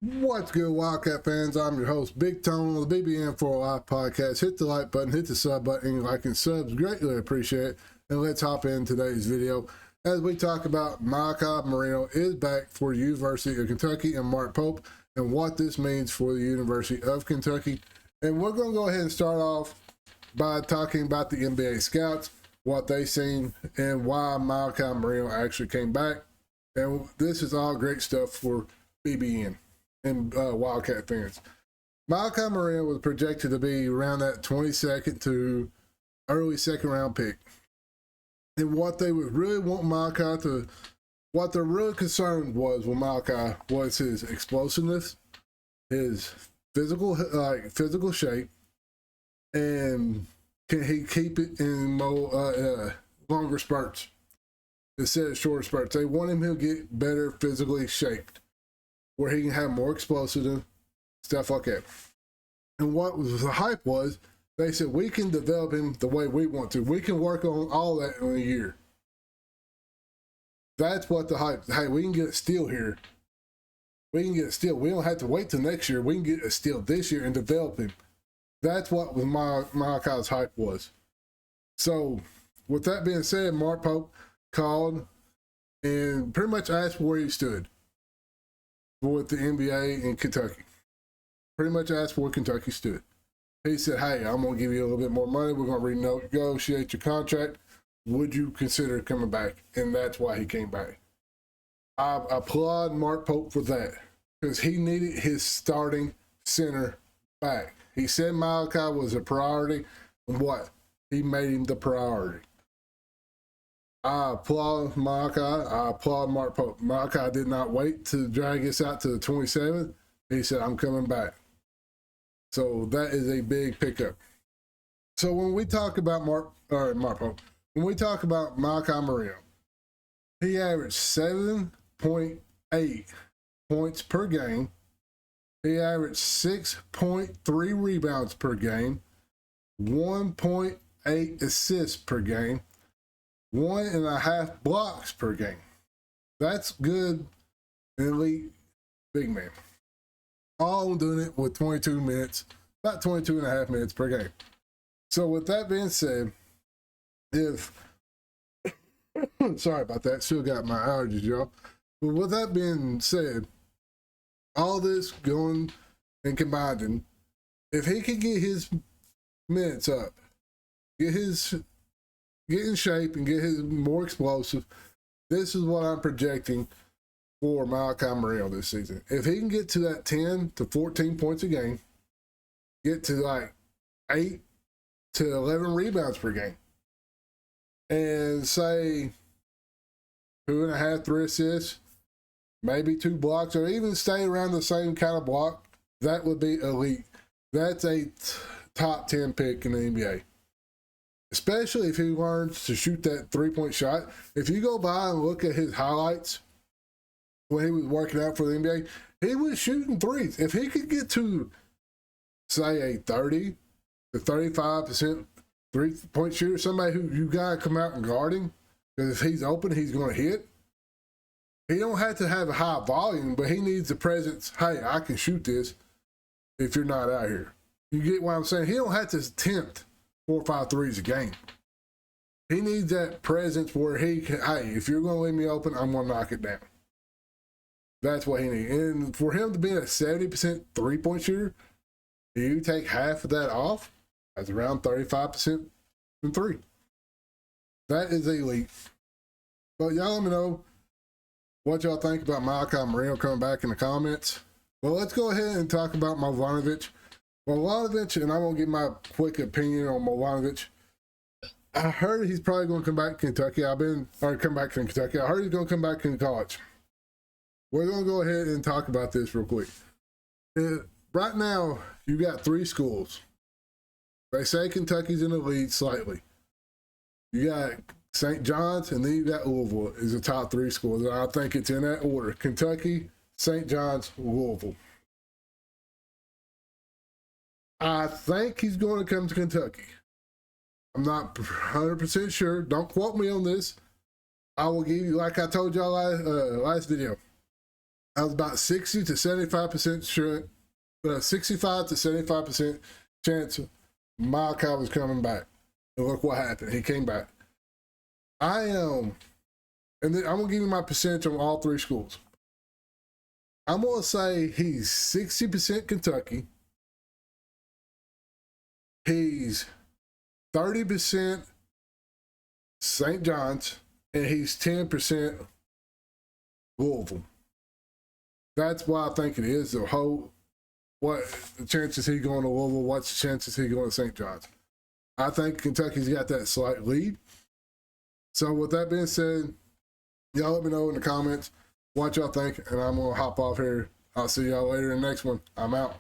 What's good, Wildcat fans? I'm your host, Big Tone on the BBN for a Life podcast. Hit the like button, hit the sub button, like and subs, greatly appreciate it. And let's hop in today's video as we talk about Malachi Moreno is back for the University of Kentucky and Mark Pope and what this means for the University of Kentucky. And we're going to go ahead and start off by talking about the NBA scouts, what they seen, and why Malachi Moreno actually came back. And this is all great stuff for BBN and Wildcat fans. Malachi Moreno was projected to be around that 22nd to early second round pick. And what they would really want Malachi to, what they're really concerned was with Malachi was his explosiveness, his physical shape, and can he keep it in more longer spurts instead of shorter spurts. They want him to get better physically shaped, where he can have more explosiveness, stuff like that. And what was the hype was, they said, we can develop him the way we want to. We can work on all that in a year. That's what the hype, hey, we can get a steal here. We can get a steal. We don't have to wait till next year. We can get a steal this year and develop him. That's what was Malachi's hype was. So, with that being said, Mark Pope called and pretty much asked where he stood with the NBA in Kentucky. Pretty much asked where Kentucky stood. He said, hey, I'm going to give you a little bit more money. We're going to renegotiate your contract. Would you consider coming back? And that's why he came back. I applaud Mark Pope for that, because he needed his starting center back. He said Malachi was a priority, and what? He made him the priority. I applaud Malachi. I applaud Mark Pope. Malachi did not wait to drag us out to the 27th. He said, I'm coming back. So that is a big pickup. So when we talk about Mark Pope, when we talk about Malachi Moreno, he averaged 7.8 points per game. He averaged 6.3 rebounds per game, 1.8 assists per game, 1.5 blocks per game. That's good, elite big man. All doing it with 22 minutes, about 22 and a half minutes per game. So with that being said, if sorry about that, still got my allergies, y'all. But with that being said, all this going and combining, if he could get his minutes up, get in shape and get his more explosive, this is what I'm projecting for Malachi Moreno this season. If he can get to that 10 to 14 points a game, get to like 8 to 11 rebounds per game, and say 2.5, 3 assists, maybe 2 blocks, or even stay around the same kind of block, that would be elite. That's a top 10 pick in the NBA. Especially if he learns to shoot that 3-point shot. If you go by and look at his highlights when he was working out for the NBA, he was shooting threes. If he could get to, say, a 30 to 35% 3-point shooter, somebody who you got to come out and guard him, because if he's open, he's going to hit. He don't have to have a high volume, but he needs the presence. Hey, I can shoot this if you're not out here. You get what I'm saying? He don't have to attempt 4 or 5 threes a game. He needs that presence where he can, hey, if you're going to leave me open, I'm going to knock it down. That's what he needs. And for him to be a 70% 3-point shooter, you take half of that off, that's around 35% from 3. That is elite. But y'all let me know what y'all think about Malachi Moreno coming back in the comments. Well, let's go ahead and talk about Movanovic. Movanovic, and I'm going to give my quick opinion on Movanovic. I heard he's probably going to come back to Kentucky. Come back from Kentucky. I heard he's going to come back in college. We're going to go ahead and talk about this real quick. Right now, you got 3 schools. They say Kentucky's in the lead slightly. You got St. John's, and then you got Louisville is the top 3 schools. And I think it's in that order. Kentucky, St. John's, Louisville. I think he's going to come to Kentucky. I'm not 100% sure. Don't quote me on this. I will give you, like I told y'all last video, I was about 60 to 75% sure, 65 to 75% chance Malachi was coming back. And look what happened. He came back. I am, and then I'm going to give you my percentage on all three schools. I'm going to say he's 60% Kentucky. He's 30% St. John's, and he's 10% Louisville. That's why I think it is. The whole, what the chances he going to Louisville, what's the chances he going to St. John's. I think Kentucky's got that slight lead. So with that being said, y'all let me know in the comments what y'all think, and I'm going to hop off here. I'll see y'all later in the next one. I'm out.